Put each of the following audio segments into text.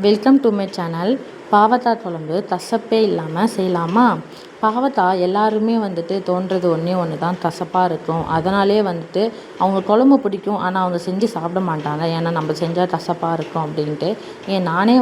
Welcome to my channel. பாவக்காய் குழம்பு கசப்பே இல்லாமல் செய்யலாமா? பாவக்காய் எல்லாருமே தோன்றது ஒன்றே ஒன்று தான், கசப்பாக இருக்கும். அதனாலே அவங்க குழம்பு பிடிக்கும், ஆனால் அவங்க செஞ்சு சாப்பிட மாட்டாங்க. ஏன்னா நம்ம செஞ்சால் கசப்பாக இருக்கும் அப்படின்ட்டு. நானே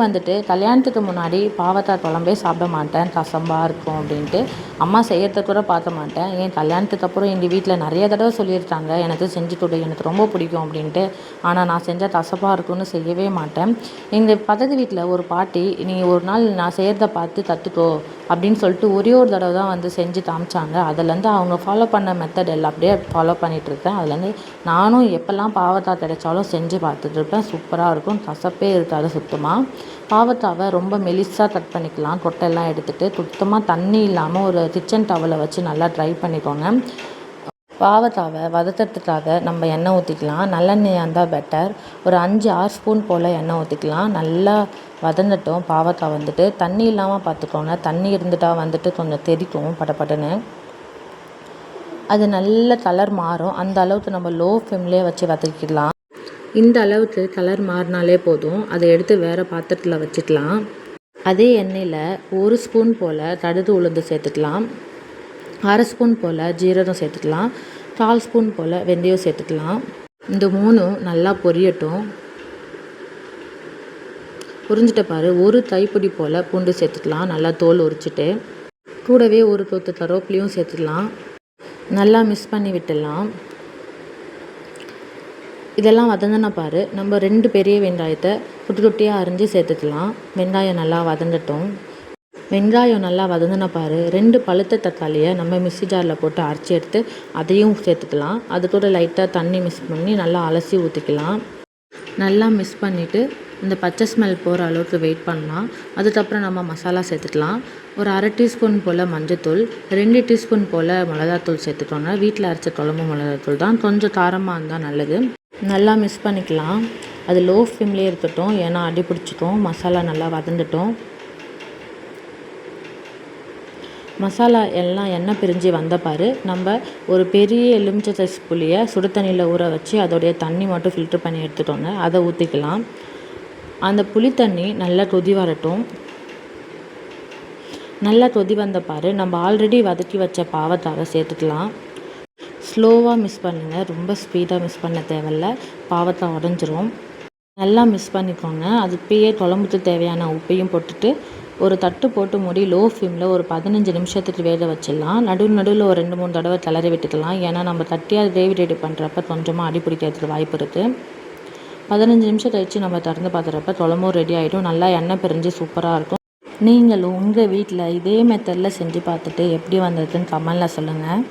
கல்யாணத்துக்கு முன்னாடி பாவக்காய் குழம்பே சாப்பிட மாட்டேன், கசப்பாக இருக்கும் அப்படின்ட்டு. அம்மா செய்யறத கூட பார்க்க மாட்டேன். கல்யாணத்துக்கு அப்புறம் எங்கள் வீட்டில் நிறைய தடவை சொல்லியிருக்காங்க, எனக்கு செஞ்சு கொடு, எனக்கு ரொம்ப பிடிக்கும் அப்படின்ட்டு. ஆனால் நான் செஞ்சால் கசப்பாக இருக்கும்னு செய்யவே மாட்டேன். எங்கள் பக்கத்து வீட்டில் ஒரு பாட்டி, நீ ஒரு நாள் நான் செய்கிறத பார்த்து கற்றுக்கோ அப்படின்னு சொல்லிட்டு ஒரே ஒரு தடவை தான் செஞ்சு காமிச்சாங்க. அதுலேருந்து அவங்க ஃபாலோ பண்ண மெத்தட் எல்லாம் அப்படியே ஃபாலோ பண்ணிகிட்ருக்கேன். அதுலேருந்து நானும் எப்போல்லாம் பாவக்காய் கிடைச்சாலும் செஞ்சு பார்த்துட்ருப்பேன். சூப்பராக இருக்கும், கசப்பே இருக்காது சுத்தமாக. பாவக்காவை ரொம்ப மெலிசாக கட் பண்ணிக்கலாம். கொட்டையெல்லாம் எடுத்துகிட்டு சுத்தமாக தண்ணி இல்லாமல் ஒரு கிச்சன் டவலை வச்சு நல்லா ட்ரை பண்ணிக்கோங்க. பாவக்காவை வதக்கிறதுக்காக நம்ம எண்ணெய் ஊற்றிக்கலாம். நல்லெண்ணெயாக இருந்தால் பெட்டர். ஒரு 5-6 ஸ்பூன் போல் எண்ணெய் ஊற்றிக்கலாம். நல்லா வதங்கட்டும். பாவக்காய் தண்ணி இல்லாமல் பார்த்துக்கோங்க. தண்ணி இருந்துட்டால் கொஞ்சம் தெறிக்கும் படப்படன்னு. அது நல்ல கலர் மாறும். அந்த அளவுக்கு நம்ம லோ ஃப்ளேம்லேயே வச்சு வதக்கிக்கலாம். இந்த அளவுக்கு கலர் மாறினாலே போதும். அதை எடுத்து வேறு பாத்திரத்தில் வச்சுக்கலாம். அதே எண்ணெயில் 1 ஸ்பூன் போல் கடுகு உளுந்து சேர்த்துக்கலாம். 1/2 ஸ்பூன் போல் ஜீரகம் சேர்த்துக்கலாம். 1/4 ஸ்பூன் போல் வெந்தயம் சேர்த்துக்கலாம். இந்த 3 நல்லா பொரியட்டும். பொரிஞ்சிட்ட பாரு, 1 கைப்பிடி போல் பூண்டு சேர்த்துக்கலாம். நல்லா தோல் உரிச்சிட்டு கூடவே 1 கொத்து கருவேப்பிலையும் சேர்த்துக்கலாம். நல்லா மிக்ஸ் பண்ணி விட்டுடலாம். இதெல்லாம் வதங்கின பாரு, நம்ம 2 பெரிய வெங்காயத்தை குட்டி குட்டியாக அரிஞ்சு சேர்த்துக்கலாம். வெங்காயம் நல்லா வதங்கட்டும். வெங்காயம் நல்லா வதங்கின பாரு, 2 பழுத்த தக்காளியை நம்ம மிக்ஸி ஜாரில் போட்டு அரைச்சி எடுத்து அதையும் சேர்த்துக்கலாம். அது கூட லைட்டாக தண்ணி மிக்ஸ் பண்ணி நல்லா அலசி ஊற்றிக்கலாம். நல்லா மிக்ஸ் பண்ணிவிட்டு இந்த பச்சை ஸ்மெல் போகிற அளவுக்கு வெயிட் பண்ணலாம். அதுக்கப்புறம் நம்ம மசாலா சேர்த்துக்கலாம். ஒரு 1/2 டீஸ்பூன் போல் மஞ்சள்தூள், 2 டீஸ்பூன் போல் மிளகாத்தூள் சேர்த்துக்கோங்க. வீட்டில் அரைச்ச குழம்பு மிளகாத்தூள் தான், கொஞ்சம் காரமாக இருந்தால் நல்லது. நல்லா மிக்ஸ் பண்ணிக்கலாம். அது லோ ஃப்ளேம்லேயே இருக்கட்டும், ஏன்னா அடி பிடிச்சிக்கும். மசாலா நல்லா வதங்கட்டும். மசாலா எல்லாம் எண்ணெய் பிரிஞ்சு வந்த பாரு, நம்ம ஒரு பெரிய எலுமிச்சை சைஸ் புளியை சுடு தண்ணியில் ஊற வச்சு அதோடைய தண்ணி மட்டும் ஃபில்ட்ரு பண்ணி எடுத்துக்கோங்க. அதை ஊற்றிக்கலாம். அந்த புளி தண்ணி நல்லா கொதி வரட்டும். நல்லா கொதி வந்த பாரு, நம்ம ஆல்ரெடி வதக்கி வச்ச பாவக்காவை சேர்த்துக்கலாம். ஸ்லோவாக மிக்ஸ் பண்ணுங்கள், ரொம்ப ஸ்பீடாக மிக்ஸ் பண்ண தேவையில்ல, பாவக்காய் உடஞ்சிரும். நல்லா மிக்ஸ் பண்ணிக்கோங்க. அது இப்பயே குழம்புக்கு தேவையான உப்பையும் போட்டுட்டு ஒரு தட்டு போட்டு மூடி லோ ஃப்ளேமில் ஒரு 15 நிமிஷத்துக்கு வேக வச்சிடலாம். நடுவில் ஒரு 2-3 தடவை கிளறி விட்டுக்கலாம். ஏன்னா நம்ம தட்டியாக கிரேவி ரெடி பண்ணுறப்ப கொஞ்சமாக அடி பிடிக்கிறதுக்கு வாய்ப்பு இருக்குது. 15 நிமிஷம் கழித்து நம்ம திறந்து பார்க்குறப்ப குழம்பும் ரெடி ஆகிடும். நல்லா எண்ணெய் பிரிஞ்சு சூப்பராக இருக்கும். நீங்களும் உங்கள் வீட்டில் இதே மெத்தடில் செஞ்சு பார்த்துட்டு எப்படி வந்ததுன்னு கமெண்டில் சொல்லுங்கள்.